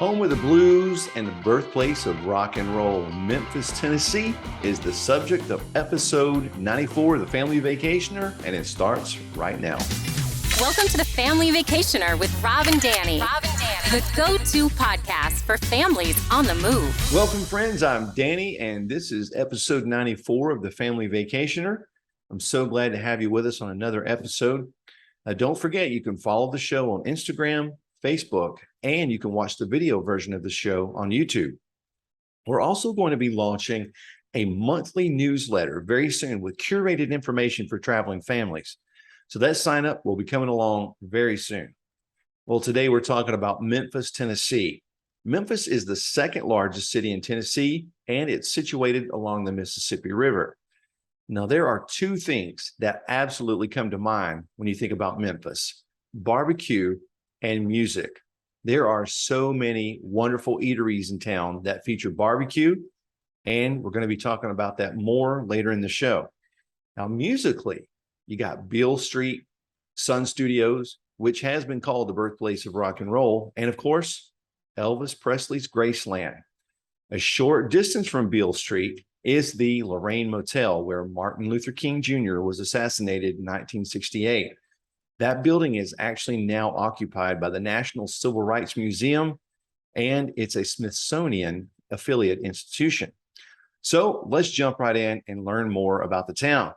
Home of the blues and the birthplace of rock and roll, Memphis, Tennessee is the subject of episode 94 of The Family Vacationer, and it starts right now. Welcome to The Family Vacationer with Rob and Danny. The go-to podcast for families on the move. Welcome, friends. I'm Danny, and this is episode 94 of The Family Vacationer. I'm so glad to have you with us on another episode. Don't forget, you can follow the show on Instagram, Facebook, and you can watch the video version of the show on YouTube. We're also going to be launching a monthly newsletter very soon with curated information for traveling families. So that sign up will be coming along very soon. Well, today we're talking about Memphis, Tennessee. Memphis is the second largest city in Tennessee, and it's situated along the Mississippi River. Now, there are two things that absolutely come to mind when you think about Memphis: barbecue and music. There are so many wonderful eateries in town that feature barbecue, and we're going to be talking about that more later in the show. Now, musically, you got Beale Street, Sun Studios, which has been called the birthplace of rock and roll, and of course, Elvis Presley's Graceland. A short distance from Beale Street is the Lorraine Motel, where Martin Luther King Jr. was assassinated in 1968. That building is actually now occupied by the National Civil Rights Museum, and it's a Smithsonian affiliate institution. So let's jump right in and learn more about the town.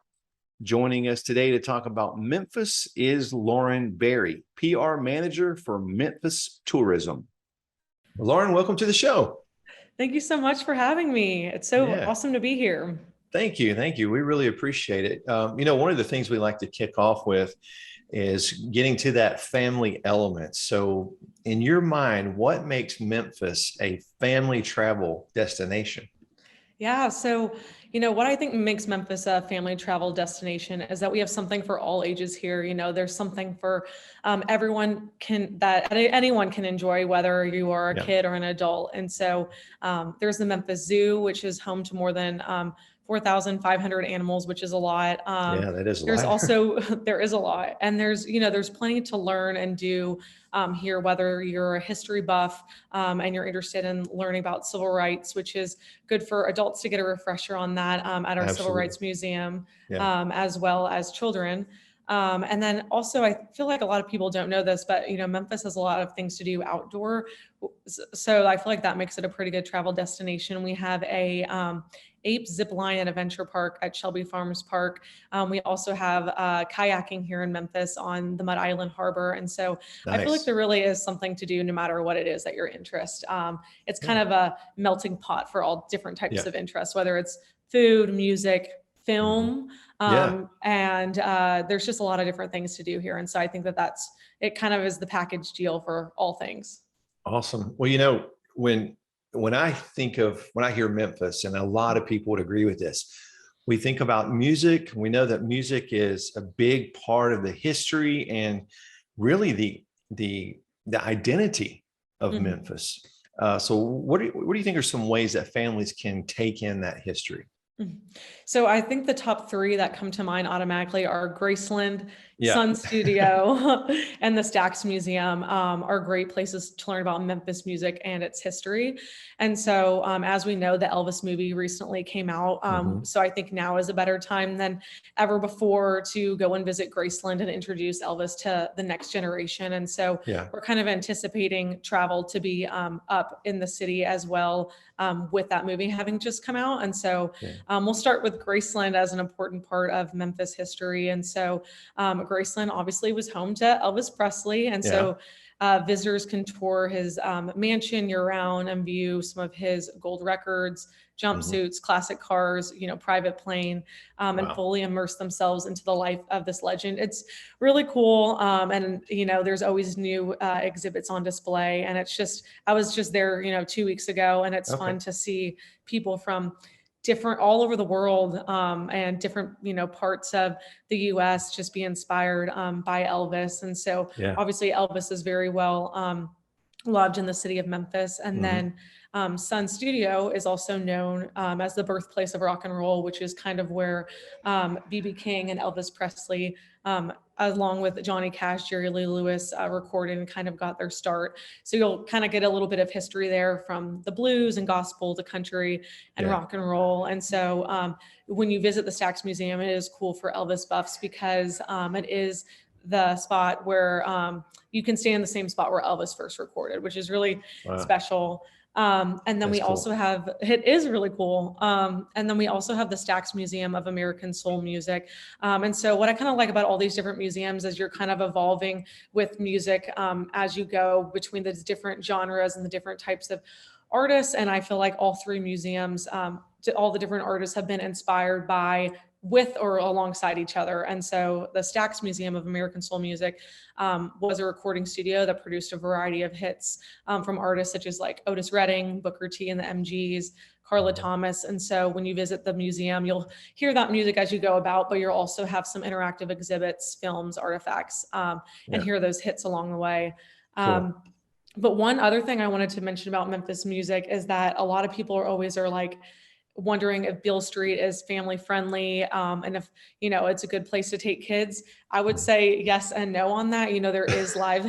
Joining us today to talk about Memphis is Lauren Berry, PR manager for Memphis Tourism. Lauren, welcome to the show. Thank you so much for having me. It's so awesome to be here. Thank you. Thank you. We really appreciate it. One of the things we like to kick off with is getting to that family element. So in your mind, what makes Memphis a family travel destination? Yeah. So, what I think makes Memphis a family travel destination is that we have something for all ages here. There's something for anyone can enjoy, whether you are a kid or an adult. And so there's the Memphis Zoo, which is home to more than 4,500 animals, which is a lot. That is a lot. There is a lot. And there's plenty to learn and do here, whether you're a history buff and you're interested in learning about civil rights, which is good for adults to get a refresher on that at our Civil Rights Museum, as well as children. And then also, I feel like a lot of people don't know this, but Memphis has a lot of things to do outdoor. So I feel like that makes it a pretty good travel destination. We have a ape zip line and adventure park at Shelby Farms Park. We also have kayaking here in Memphis on the Mud Island Harbor. And so I feel like there really is something to do no matter what it is that your interest. It's kind of a melting pot for all different types of interests, whether it's food, music, film, and there's just a lot of different things to do here. And so I think it kind of is the package deal for all things. Awesome. Well, when I hear Memphis, and a lot of people would agree with this, we think about music. We know that music is a big part of the history and really the identity of Memphis. So what do you think are some ways that families can take in that history? So I think the top three that come to mind automatically are Graceland, Sun Studio, and the Stax Museum are great places to learn about Memphis music and its history. And so as we know, the Elvis movie recently came out. So I think now is a better time than ever before to go and visit Graceland and introduce Elvis to the next generation. And so we're kind of anticipating travel to be up in the city as well with that movie having just come out. And so we'll start with Graceland as an important part of Memphis history. And so Graceland obviously was home to Elvis Presley. And so visitors can tour his mansion year round and view some of his gold records, jumpsuits, classic cars, private plane, and fully immerse themselves into the life of this legend. It's really cool. And, there's always new exhibits on display. And I was just there, 2 weeks ago, and it's fun to see people from all over the world and different, parts of the US just be inspired by Elvis. And so obviously Elvis is very well loved in the city of Memphis. And then Sun Studio is also known as the birthplace of rock and roll, which is kind of where B.B. King and Elvis Presley, along with Johnny Cash, Jerry Lee Lewis, recorded and kind of got their start. So you'll kind of get a little bit of history there from the blues and gospel to country and rock and roll. And so when you visit the Stax Museum, it is cool for Elvis buffs because it is the spot where you can stay in the same spot where Elvis first recorded, which is really special. And then we also have, it is really cool. And then we also have the Stax Museum of American Soul Music. And so what I kind of like about all these different museums is you're kind of evolving with music as you go between the different genres and the different types of artists. And I feel like all three museums, all the different artists have been inspired by with or alongside each other. And so the Stax Museum of American Soul Music was a recording studio that produced a variety of hits from artists such as like Otis Redding, Booker T and the MGs, Carla Thomas. And so when you visit the museum, you'll hear that music as you go about, but you'll also have some interactive exhibits, films, artifacts, and hear those hits along the way. But one other thing I wanted to mention about Memphis music is that a lot of people are like, wondering if Beale Street is family friendly and if, it's a good place to take kids. I would say yes and no on that. There is live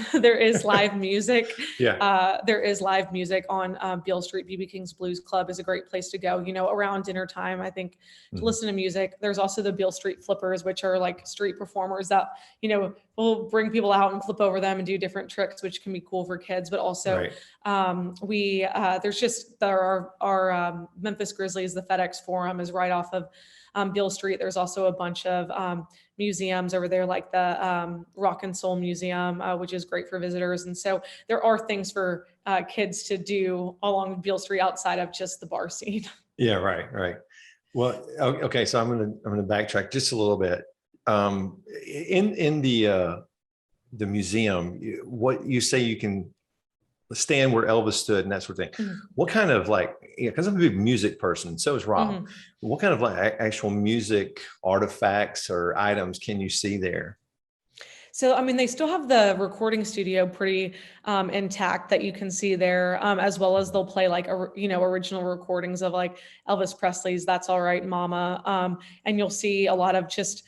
music. There is live music on Beale Street. B.B. King's Blues Club is a great place to go, around dinner time, I think, to listen to music. There's also the Beale Street Flippers, which are like street performers that, will bring people out and flip over them and do different tricks, which can be cool for kids. But also there are Memphis Grizzlies, the FedEx Forum is right off of Beale Street. There's also a bunch of museums over there, like the Rock and Soul Museum, which is great for visitors. And so there are things for kids to do along Beale Street outside of just the bar scene. Yeah, right. Well, okay, so I'm gonna backtrack just a little bit. In the museum, what you say you can stand where Elvis stood and that sort of thing. What kind of because I'm a big music person, so is Rob. What kind of actual music artifacts or items can you see there? So, they still have the recording studio pretty intact that you can see there, as well as they'll play original recordings of like Elvis Presley's "That's All Right, Mama," and you'll see a lot of just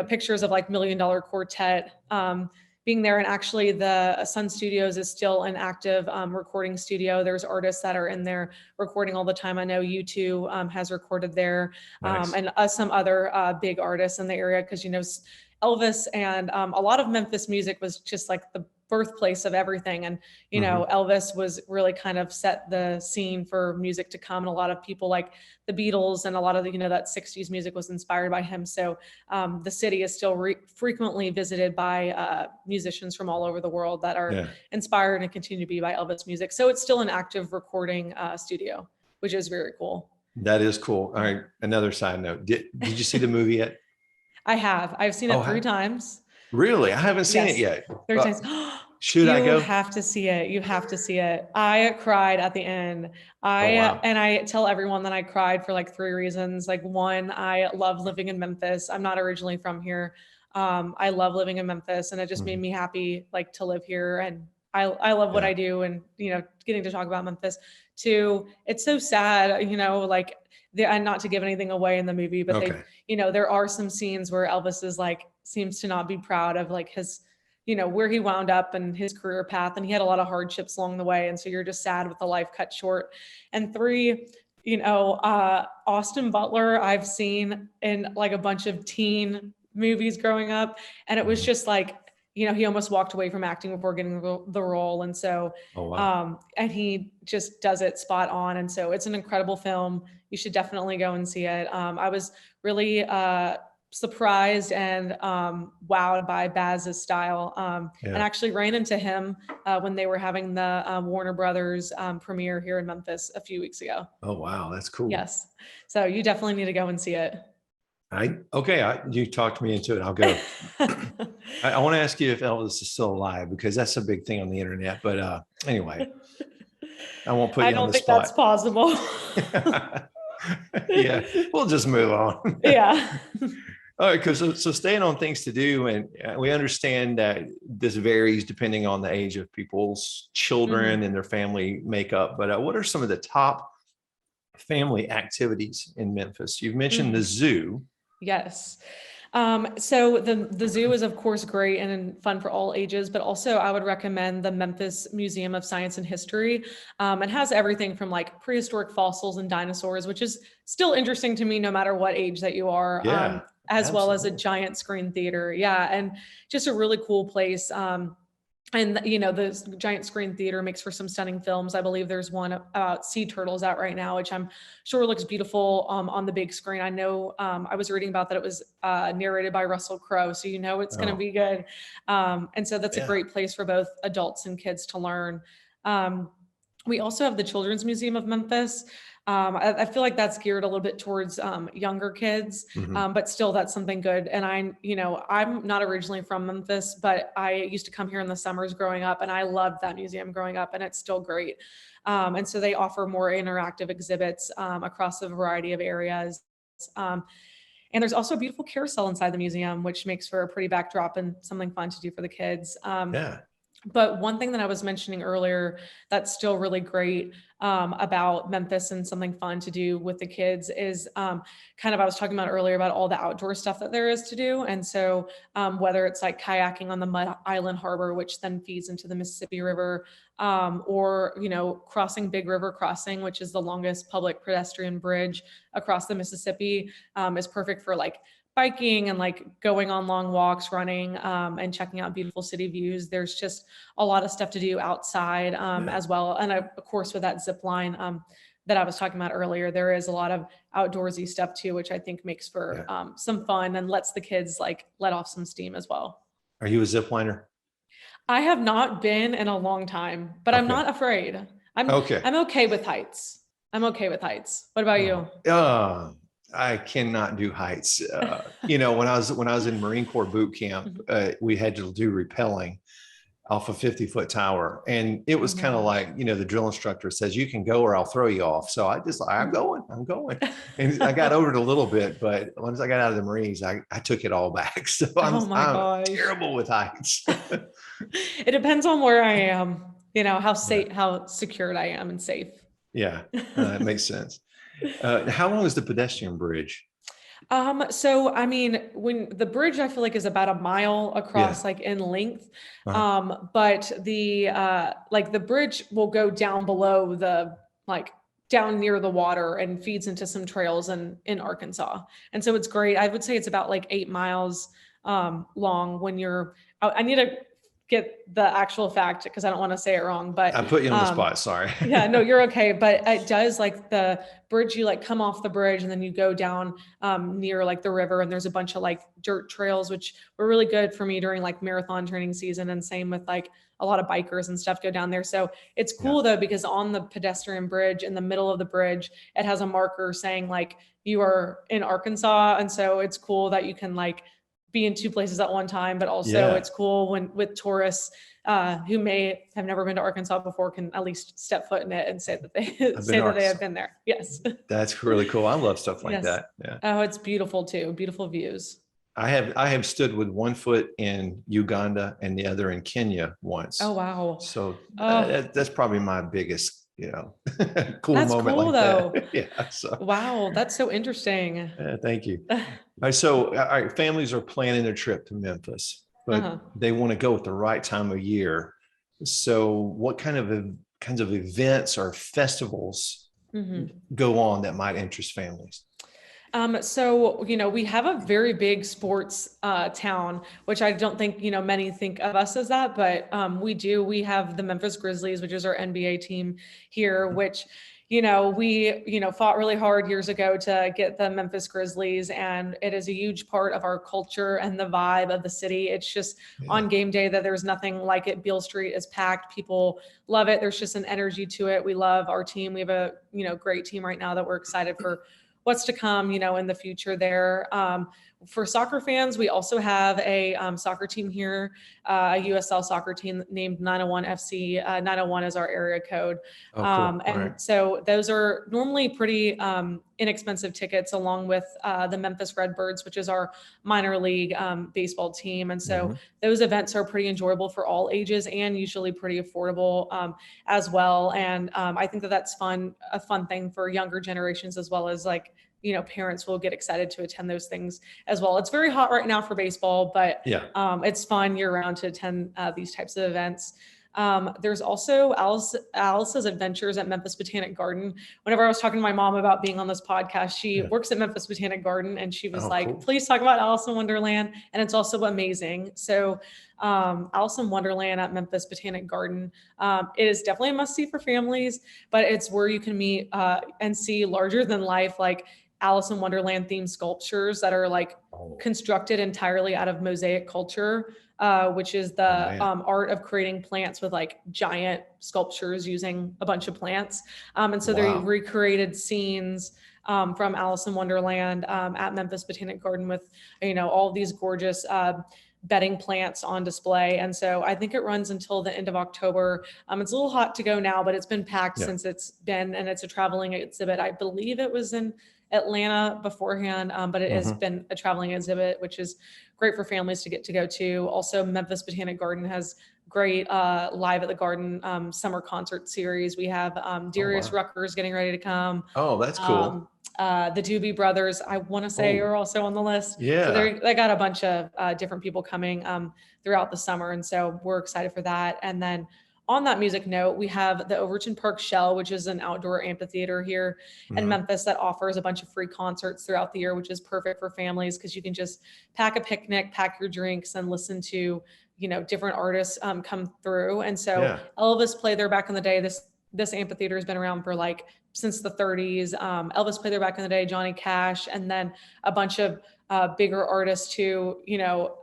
pictures of like $1 Million Quartet being there. And actually the Sun Studios is still an active recording studio. There's artists that are in there recording all the time. I know U2 has recorded there. And some other big artists in the area, because Elvis and a lot of Memphis music was just like the birthplace of everything. And, Elvis was really kind of set the scene for music to come. And a lot of people like the Beatles and a lot of the, that 60s music was inspired by him. So the city is still frequently visited by musicians from all over the world that are inspired and continue to be by Elvis music. So it's still an active recording studio, which is very cool. That is cool. All right. Another side note. Did you see the movie yet? I have. I've seen it 3 times. Really? I haven't seen it yet. 3 times. Should I go? You have to see it. You have to see it. I cried at the end. And I tell everyone that I cried for like 3 reasons. Like, one, I love living in Memphis. I'm not originally from here. I love living in Memphis, and it just made me happy, like, to live here. And I love what I do, and getting to talk about Memphis. 2, it's so sad, and not to give anything away in the movie, but there are some scenes where Elvis is like, seems to not be proud of like his, where he wound up and his career path. And he had a lot of hardships along the way. And so you're just sad with the life cut short. And 3, Austin Butler, I've seen in like a bunch of teen movies growing up. And it was just like, he almost walked away from acting before getting the role. And so, and he just does it spot on. And so it's an incredible film. You should definitely go and see it. I was really surprised and wowed by Baz's style, and actually ran into him when they were having the Warner Brothers premiere here in Memphis a few weeks ago. Oh, wow. That's cool. Yes. So you definitely need to go and see it. You talked me into it. I'll go. I want to ask you if Elvis is still alive, because that's a big thing on the internet. But anyway, I won't put you on the spot. I don't think that's possible. Yeah, we'll just move on. Yeah. All right, because so staying on things to do, and we understand that this varies depending on the age of people's children and their family makeup. But what are some of the top family activities in Memphis? You've mentioned the zoo. Yes. So the zoo is of course great and fun for all ages, but also I would recommend the Memphis Museum of Science and History. It has everything from like prehistoric fossils and dinosaurs, which is still interesting to me no matter what age that you are. Yeah, As well as a absolutely. giant screen theater. Yeah. And just a really cool place. And the giant screen theater makes for some stunning films. I believe there's one about sea turtles out right now, which I'm sure looks beautiful on the big screen. I know I was reading about that it was narrated by Russell Crowe, so it's going to Oh, be good. And so that's a yeah. great place for both adults and kids to learn. Um, we also have the Children's Museum of Memphis. I feel like that's geared a little bit towards younger kids, Mhm. but still that's something good. And I'm not originally from Memphis, but I used to come here in the summers growing up, and I loved that museum growing up, and it's still great. And so they offer more interactive exhibits across a variety of areas. Um, and there's also a beautiful carousel inside the museum, which makes for a pretty backdrop and something fun to do for the kids. Yeah. But one thing that I was mentioning earlier that's still really great about Memphis and something fun to do with the kids is kind of, I was talking about earlier about all the outdoor stuff that there is to do. And so whether it's like kayaking on the Mud Island Harbor, which then feeds into the Mississippi River, or, crossing Big River Crossing, which is the longest public pedestrian bridge across the Mississippi, is perfect for like biking and like going on long walks, running, and checking out beautiful city views. There's just a lot of stuff to do outside Yeah. as well. And of course, with that zip line that I was talking about earlier, there is a lot of outdoorsy stuff too, which I think makes for Yeah. some fun and lets the kids like let off some steam as well. Are you a zip liner? I have not been in a long time, but I'm Okay. not afraid. I'm Okay. I'm okay with heights. I'm okay with heights. What about you? I cannot do heights. When I was in Marine Corps boot camp, Mhm. we had to do rappelling off a 50-foot tower, and it Oh was my kind of gosh. like the drill instructor says you can go or I'll throw you off. So I'm going, and I got over it a little bit, but once I got out of the Marines, I took it all back. So Oh my I'm gosh. terrible with heights. It depends on where I am, how Yeah, safe, how secured I am and safe. yeah, it makes sense. How long is the pedestrian bridge? So I mean, when the bridge I feel like is about a mile Yeah. across like in length. Uh-huh. But the bridge will go down below the like down near the water and feeds into some trails in Arkansas. And so it's great. I would say it's about like 8 miles long when you're I need to get the actual fact because I don't want to say it wrong, but I put you on the spot. Sorry. yeah, no, you're okay. But it does like the bridge, you like come off the bridge and then you go down near like the river, and there's a bunch of like dirt trails, which were really good for me during like marathon training season. And same with like a lot of bikers and stuff go down there. So it's Yeah. cool though, because on the pedestrian bridge in the middle of the bridge, it has a marker saying like you are in Arkansas. And so it's cool that you can like be in two places at one time, but also Yeah. it's cool when with tourists who may have never been to Arkansas before can at least step foot in it and say that they I've been say to that they Arkansas. have been there. Yes. That's really cool. I love stuff like Yes. that. Yeah. Oh, it's beautiful too. Beautiful views. I have stood with one foot in Uganda and the other in Kenya once. Oh, wow. So Oh, that's probably my biggest, cool that's moment cool like though. that. Yeah. So Wow. That's so interesting. thank you. All right. So all right, families are planning their trip to Memphis, but Uh-huh. they want to go at the right time of year. So what kinds of events or festivals Mhm. go on that might interest families? So, we have a very big sports town, which I don't think, many think of us as that, but we do. We have the Memphis Grizzlies, which is our NBA team here, which, we, fought really hard years ago to get the Memphis Grizzlies, and it is a huge part of our culture and the vibe of the city. It's just Yeah. on game day that there's nothing like it. Beale Street is packed. People love it. There's just an energy to it. We love our team. We have a, great team right now that we're excited for what's to come, in the future there. For soccer fans, we also have a soccer team here, a USL soccer team named 901 FC. 901 is our area code. Oh, cool. And so those are normally pretty inexpensive tickets, along with the Memphis Redbirds, which is our minor league baseball team. And so those events are pretty enjoyable for all ages and usually pretty affordable as well. And I think that that's a fun thing for younger generations, as well as like, parents will get excited to attend those things as well. It's very hot right now for baseball, but it's fun year round to attend these types of events. There's also Alice's Adventures at Memphis Botanic Garden. Whenever I was talking to my mom about being on this podcast, she works at Memphis Botanic Garden, and she was like, cool. Please talk about Alice in Wonderland. And it's also amazing. So Alice in Wonderland at Memphis Botanic Garden, it is definitely a must see for families, but it's where you can meet and see larger than life, like Alice in Wonderland themed sculptures that are like constructed entirely out of mosaic culture, which is the art of creating plants with like giant sculptures using a bunch of plants. And so they recreated scenes from Alice in Wonderland at Memphis Botanic Garden with, all of these gorgeous bedding plants on display. And so I think it runs until the end of October. It's a little hot to go now, but it's been packed since it's been, and it's a traveling exhibit. I believe it was in Atlanta beforehand, but it has been a traveling exhibit, which is great for families to get to go to. Also, Memphis Botanic Garden has great Live at the Garden summer concert series. We have Darius Rucker's getting ready to come. Oh, that's cool. The Doobie Brothers, I want to say, are also on the list. Yeah. So they got a bunch of different people coming throughout the summer. And so we're excited for that. And then on that music note, we have the Overton Park Shell, which is an outdoor amphitheater here in Memphis that offers a bunch of free concerts throughout the year, which is perfect for families because you can just pack a picnic, pack your drinks, and listen to, different artists come through. And so Elvis played there back in the day. This amphitheater has been around for since the 30s. Elvis played there back in the day, Johnny Cash, and then a bunch of bigger artists too,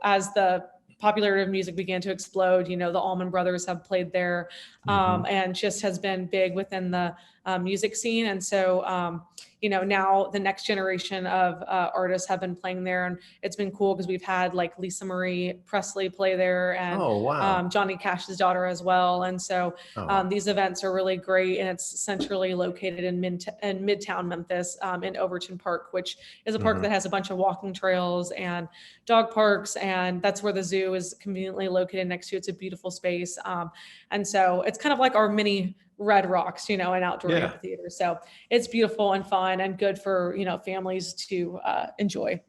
as the popularity of music began to explode. The Allman Brothers have played there and just has been big within the music scene. And so, now the next generation of artists have been playing there, and it's been cool because we've had like Lisa Marie Presley play there, and Johnny Cash's daughter as well. And so these events are really great, and it's centrally located in Midtown Memphis in Overton Park, which is a park that has a bunch of walking trails and dog parks, and that's where the zoo is conveniently located next to. It's a beautiful space. And so it's kind of like our mini Red Rocks, an outdoor amphitheater. So it's beautiful and fun and good for, families to enjoy.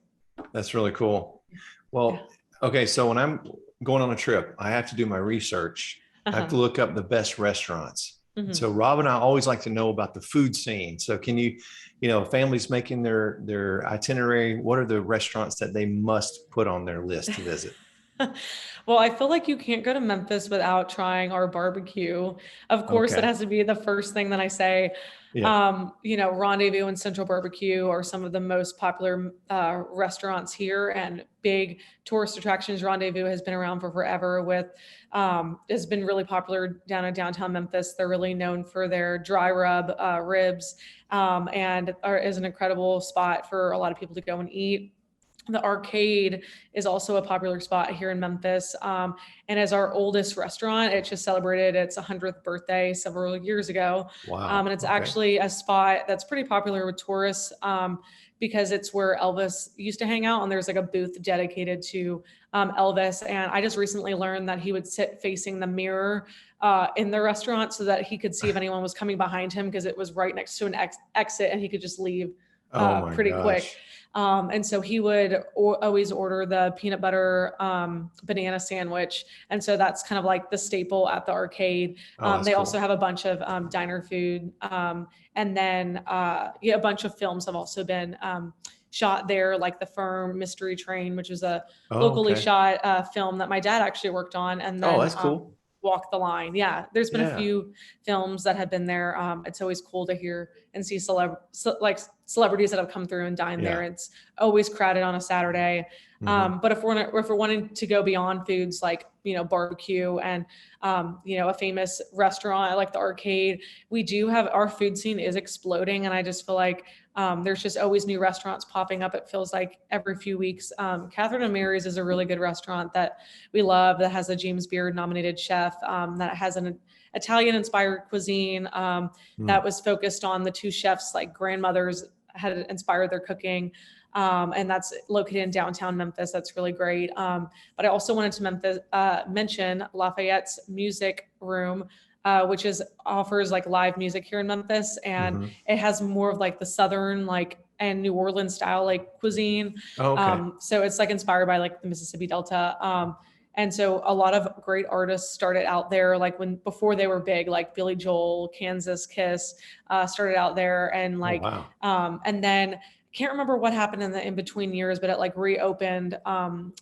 That's really cool. Well, okay. So when I'm going on a trip, I have to do my research. I have to look up the best restaurants. So Rob and I always like to know about the food scene. So can you, families making their itinerary, what are the restaurants that they must put on their list to visit? Well, I feel like you can't go to Memphis without trying our barbecue. Of course, it has to be the first thing that I say. Rendezvous and Central Barbecue are some of the most popular restaurants here and big tourist attractions. Rendezvous has been around for forever has been really popular down in downtown Memphis. They're really known for their dry rub ribs and is an incredible spot for a lot of people to go and eat. The Arcade is also a popular spot here in Memphis, and as our oldest restaurant, it just celebrated its 100th birthday several years ago. Wow. And it's actually a spot that's pretty popular with tourists because it's where Elvis used to hang out, and there's like a booth dedicated to Elvis. And I just recently learned that he would sit facing the mirror in the restaurant so that he could see if anyone was coming behind him, because it was right next to an exit and he could just leave pretty quick. And so he would always order the peanut butter banana sandwich. And so that's kind of like the staple at the Arcade. They also have a bunch of diner food. And then a bunch of films have also been shot there, like The Firm, Mystery Train, which is a locally shot film that my dad actually worked on. And then that's cool. Walk the Line. Yeah, there's been a few films that have been there. It's always cool to hear and see celebrities that have come through and dined there. It's always crowded on a Saturday. But if we're wanting to go beyond foods like, barbecue and, a famous restaurant like the Arcade, we do have, our food scene is exploding. And I just feel like there's just always new restaurants popping up. It feels like every few weeks. Catherine and Mary's is a really good restaurant that we love, that has a James Beard nominated chef, that has an Italian inspired cuisine that was focused on the two chefs, like grandmothers had inspired their cooking. And that's located in downtown Memphis. That's really great. But I also wanted to mention Lafayette's Music Room, which offers like live music here in Memphis, and it has more of like the Southern and New Orleans style cuisine. Oh, okay. So it's like inspired by like the Mississippi Delta. And so a lot of great artists started out there, before they were big, like Billy Joel, Kansas Kiss, started out there, and and then can't remember what happened in the in-between years, but it reopened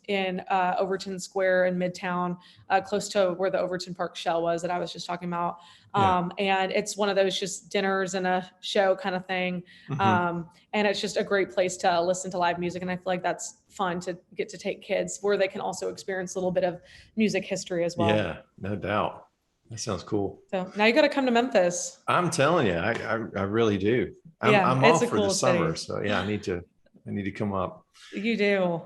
in Overton Square in Midtown, close to where the Overton Park Shell was that I was just talking about. And it's one of those just dinners and a show kind of thing. And it's just a great place to listen to live music. And I feel like that's fun to get to take kids where they can also experience a little bit of music history as well. Yeah, no doubt. That sounds cool. So now you got to come to Memphis. I'm telling you, I really do. I'm off for the summer. So yeah, I need to come up. You do.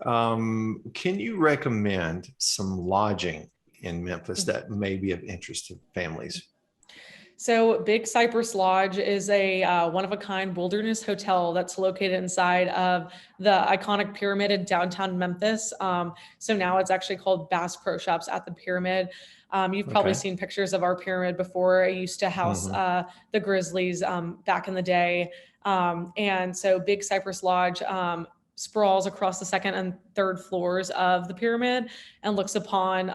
Can you recommend some lodging in Memphis that may be of interest to families? So Big Cypress Lodge is a one-of-a-kind wilderness hotel that's located inside of the iconic pyramid in downtown Memphis. So now it's actually called Bass Pro Shops at the Pyramid. You've probably seen pictures of our pyramid before. It used to house the Grizzlies back in the day. And so Big Cypress Lodge sprawls across the second and third floors of the pyramid and looks upon,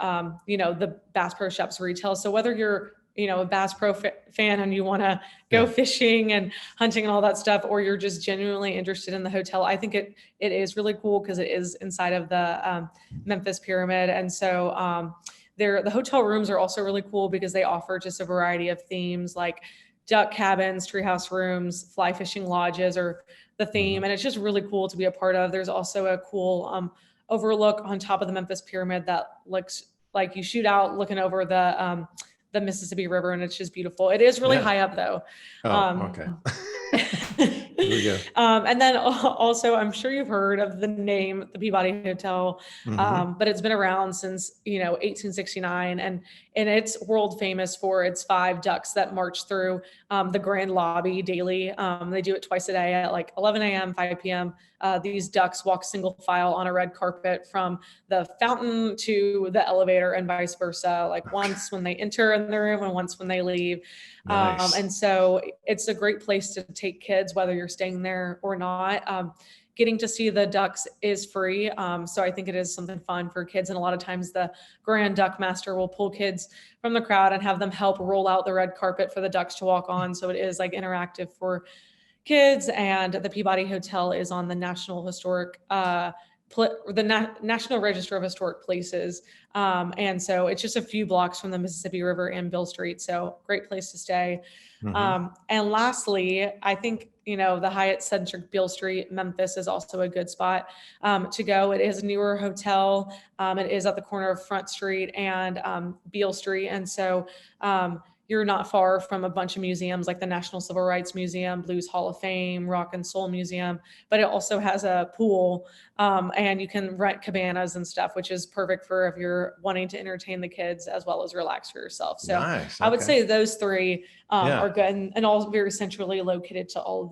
the Bass Pro Shops retail. So whether you're a Bass Pro fan and you want to go fishing and hunting and all that stuff, or you're just genuinely interested in the hotel, I think it is really cool because it is inside of the Memphis Pyramid. And so the hotel rooms are also really cool because they offer just a variety of themes like duck cabins, treehouse rooms, fly fishing lodges are the theme. And it's just really cool to be a part of. There's also a cool overlook on top of the Memphis Pyramid that looks like you shoot out looking over the Mississippi River, and it's just beautiful. It is really high up though. Okay. Here we go. And then also, I'm sure you've heard of the name, the Peabody Hotel, but it's been around since, 1869, and it's world famous for its 5 ducks that march through the grand lobby daily. They do it twice a day at 11 a.m., 5 p.m. These ducks walk single file on a red carpet from the fountain to the elevator and vice versa, once when they enter in the room and once when they leave. Nice. And so it's a great place to take kids, whether you're staying there or not. Getting to see the ducks is free. So I think it is something fun for kids. And a lot of times the Grand Duck Master will pull kids from the crowd and have them help roll out the red carpet for the ducks to walk on. So it is interactive for kids. And the Peabody Hotel is on the National Register of Historic Places. And so it's just a few blocks from the Mississippi River and Bill Street. So great place to stay. And lastly, I think, the Hyatt Centric Beale Street, Memphis is also a good spot to go. It is a newer hotel. It is at the corner of Front Street and Beale Street. And so you're not far from a bunch of museums like the National Civil Rights Museum, Blues Hall of Fame, Rock and Soul Museum, but it also has a pool and you can rent cabanas and stuff, which is perfect for if you're wanting to entertain the kids as well as relax for yourself. So nice. I would say those 3 are good and all very centrally located to all of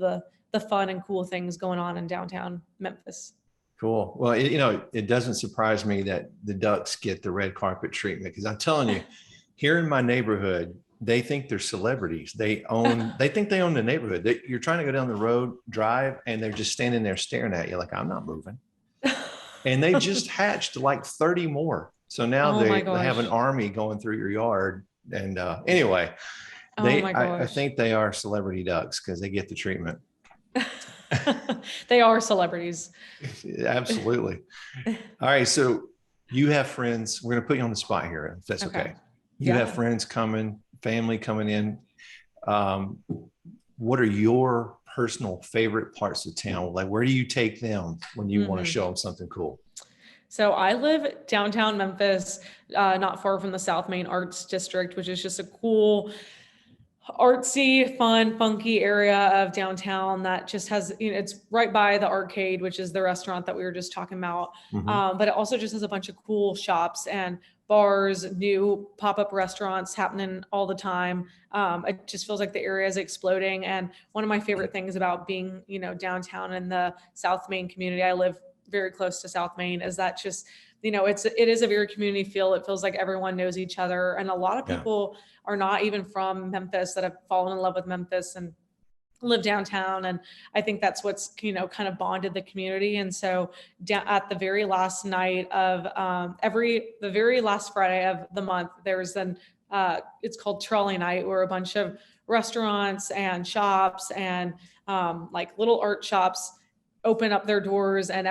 the fun and cool things going on in downtown Memphis. Cool. Well, it doesn't surprise me that the ducks get the red carpet treatment, because I'm telling you, here in my neighborhood, they think they're celebrities. They think they own the neighborhood. You're trying to go down the road, drive, and they're just standing there staring at you like, I'm not moving. And they just hatched 30 more. So now they have an army going through your yard. And anyway, I think they are celebrity ducks because they get the treatment. They are celebrities. Absolutely. All right. So you have friends. We're going to put you on the spot here, if that's okay. You have friends coming, family coming in. What are your personal favorite parts of town? Like, where do you take them when you want to show them something cool? So I live downtown Memphis, not far from the South Main Arts District, which is just a cool, artsy, fun, funky area of downtown that just has, it's right by the arcade, which is the restaurant that we were just talking about. But it also just has a bunch of cool shops and bars, new pop-up restaurants happening all the time. It just feels like the area is exploding. And one of my favorite things about being, downtown in the South Main community, I live very close to South Main, is that just, it is a very community feel. It feels like everyone knows each other. And a lot of people are not even from Memphis that have fallen in love with Memphis and live downtown. And I think that's what's, kind of bonded the community. And so at the very last night of the very last Friday of the month, there's it's called Trolley Night, where a bunch of restaurants and shops and like little art shops open up their doors, and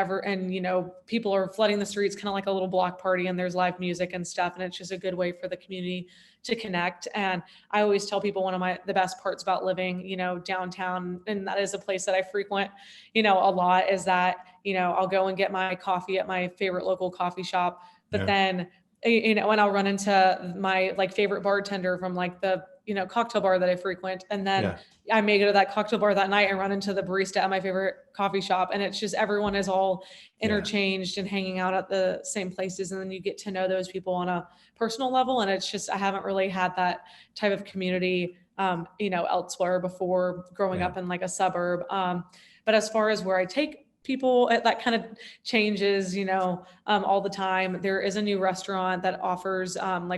people are flooding the streets, kind of like a little block party, and there's live music and stuff. And it's just a good way for the community to connect. And I always tell people one of the best parts about living, downtown, and that is a place that I frequent, a lot, is that, I'll go and get my coffee at my favorite local coffee shop, but then, when I'll run into my favorite bartender from the, cocktail bar that I frequent. And then I may go to that cocktail bar that night and run into the barista at my favorite coffee shop. And it's just, everyone is all interchanged and hanging out at the same places. And then you get to know those people on a personal level. And it's just, I haven't really had that type of community, elsewhere before growing up in a suburb. But as far as where I take people, that kind of changes, all the time. There is a new restaurant that offers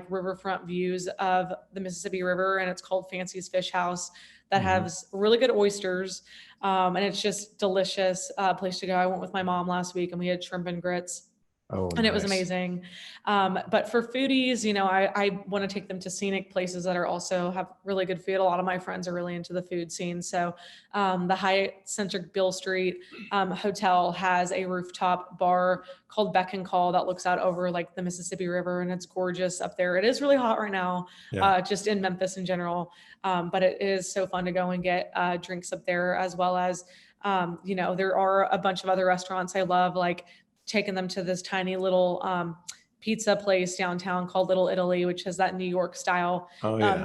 riverfront views of the Mississippi River, and it's called Fancy's Fish House, that has really good oysters. And it's just delicious place to go. I went with my mom last week and we had shrimp and grits. And it was amazing. But for foodies, I want to take them to scenic places that have really good food. A lot of my friends are really into the food scene. So the Hyatt Centric Beale Street Hotel has a rooftop bar called Beck and Call that looks out over the Mississippi River, and it's gorgeous up there. It is really hot right now, just in Memphis in general. But it is so fun to go and get drinks up there, as well as, there are a bunch of other restaurants I love, taking them to this tiny little pizza place downtown called Little Italy, which has that New York style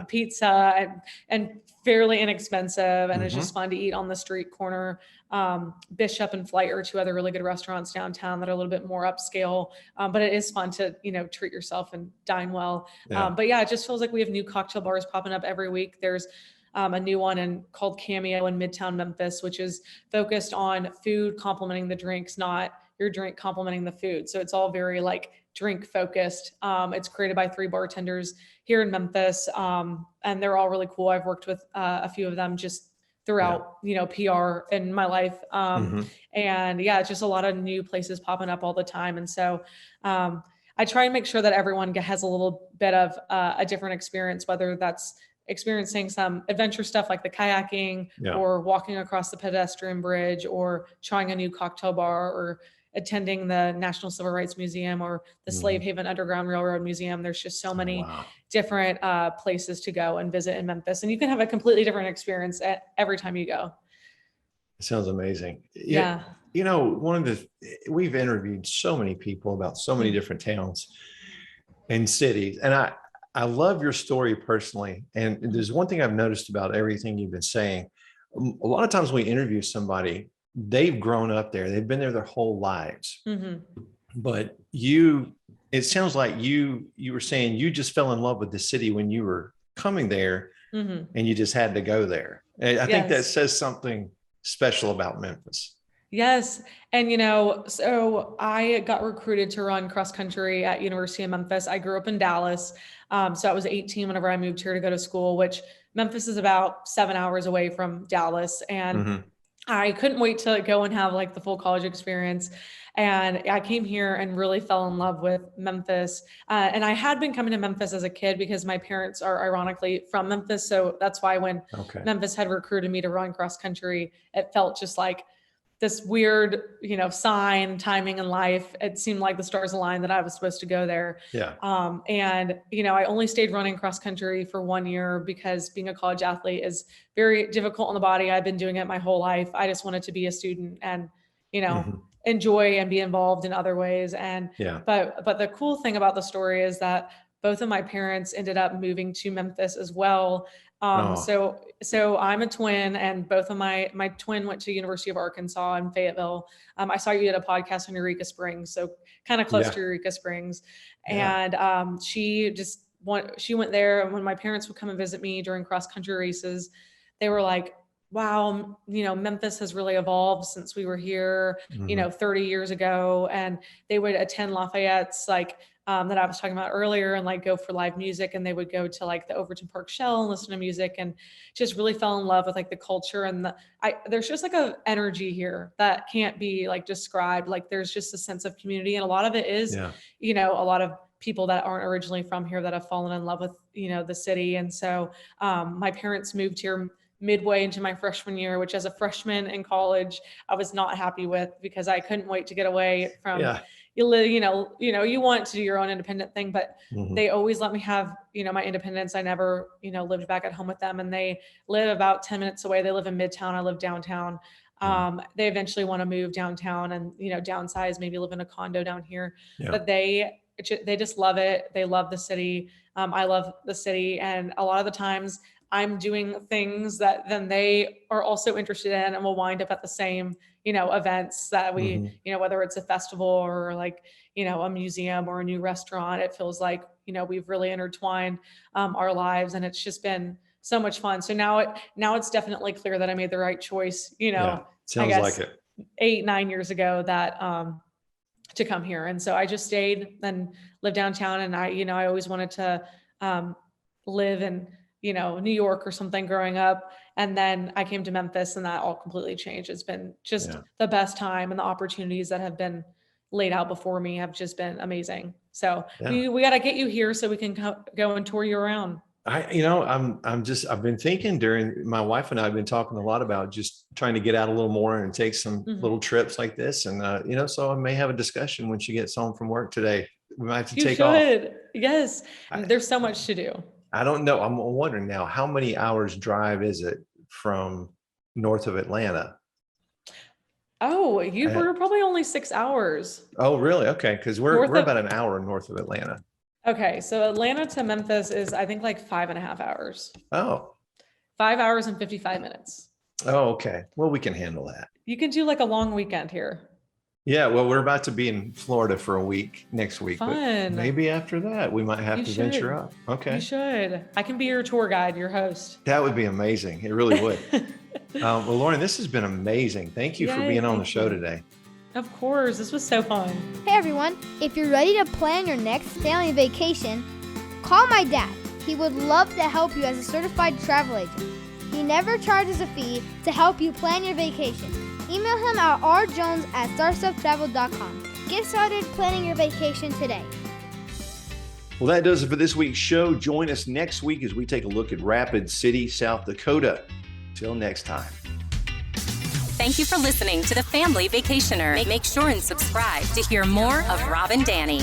pizza and fairly inexpensive. And it's just fun to eat on the street corner. Bishop and Flight are two other really good restaurants downtown that are a little bit more upscale. But it is fun to, treat yourself and dine well. But it just feels like we have new cocktail bars popping up every week. There's a new one called Cameo in Midtown Memphis, which is focused on food complementing the drinks, not your drink complementing the food. So it's all very drink focused. It's created by 3 bartenders here in Memphis. And they're all really cool. I've worked with a few of them just throughout, PR in my life. And it's just a lot of new places popping up all the time. And so I try and make sure that everyone has a little bit of a different experience, whether that's experiencing some adventure stuff like the kayaking or walking across the pedestrian bridge, or trying a new cocktail bar, or attending the National Civil Rights Museum or the Slave Haven Underground Railroad Museum. There's just so many different places to go and visit in Memphis. And you can have a completely different experience every time you go. It sounds amazing. Yeah. We've interviewed so many people about so many different towns and cities. And I love your story personally. And there's one thing I've noticed about everything you've been saying. A lot of times when we interview somebody, they've grown up there. They've been there their whole lives. But it sounds like you were saying you just fell in love with the city when you were coming there, and you just had to go there. And I think that says something special about Memphis. Yes. And, so I got recruited to run cross country at University of Memphis. I grew up in Dallas. So I was 18 whenever I moved here to go to school, which Memphis is about 7 hours away from Dallas. And I couldn't wait to go and have the full college experience. And I came here and really fell in love with Memphis. And I had been coming to Memphis as a kid because my parents are ironically from Memphis. So that's why when Memphis had recruited me to run cross country, it felt just like this weird, sign, timing in life. It seemed like the stars aligned that I was supposed to go there. Yeah. And, I only stayed running cross country for 1 year because being a college athlete is very difficult on the body. I've been doing it my whole life. I just wanted to be a student and, enjoy and be involved in other ways. And, Yeah. but the cool thing about the story is that both of my parents ended up moving to Memphis as well. So I'm a twin, and both of my twin went to University of Arkansas in Fayetteville. I saw you did a podcast on Eureka Springs, so kind of close to Eureka Springs. Yeah. And she went there. And when my parents would come and visit me during cross country races, they were like, wow, Memphis has really evolved since we were here, 30 years ago. And they would attend Lafayette's, that I was talking about earlier, and go for live music. And they would go to the Overton Park Shell and listen to music, and just really fell in love with the culture. And there's just a energy here that can't be described. There's just a sense of community. And a lot of it is, a lot of people that aren't originally from here that have fallen in love with, the city. And so my parents moved here midway into my freshman year, which as a freshman in college, I was not happy with, because I couldn't wait to get away from, you want to do your own independent thing, but they always let me have, my independence. I never, lived back at home with them, and they live about 10 minutes away. They live in Midtown. I live downtown. They eventually want to move downtown and, downsize, maybe live in a condo down here, but they just love it. They love the city. I love the city. And a lot of the times I'm doing things that then they are also interested in, and will wind up at the same, events that we, whether it's a festival or a museum or a new restaurant. It feels like, we've really intertwined our lives, and it's just been so much fun. So now it's definitely clear that I made the right choice, Sounds like it. 8-9 years ago that, to come here. And so I just stayed and lived downtown, and I always wanted to, live in, New York or something growing up. And then I came to Memphis, and that all completely changed. It's been just the best time, and the opportunities that have been laid out before me have just been amazing. So we got to get you here so we can go and tour you around. I've been thinking my wife and I have been talking a lot about just trying to get out a little more and take some little trips like this. And, so I may have a discussion when she gets home from work today. We might have to take off. Yes. There's so much to do. I don't know. I'm wondering now, how many hours drive is it from north of Atlanta? Oh, we're probably only 6 hours. Oh, really? Okay. Cause we're about an hour north of Atlanta. Okay. So Atlanta to Memphis is, I think, 5.5 hours. Oh, 5 hours and 55 minutes. Oh, okay. Well, we can handle that. You can do a long weekend here. Yeah. Well, we're about to be in Florida for a week next week. Fun. But maybe after that we might have to venture up. Okay. You should. I can be your tour guide, your host. That would be amazing. It really would. Well, Lauren, this has been amazing. Thank you for being on the show today. Of course. This was so fun. Hey, everyone. If you're ready to plan your next family vacation, call my dad. He would love to help you as a certified travel agent. He never charges a fee to help you plan your vacation. Email him at rjones@starstuftravel.com. Get started planning your vacation today. Well, that does it for this week's show. Join us next week as we take a look at Rapid City, South Dakota. Till next time. Thank you for listening to The Family Vacationer. Make sure and subscribe to hear more of Rob and Danny.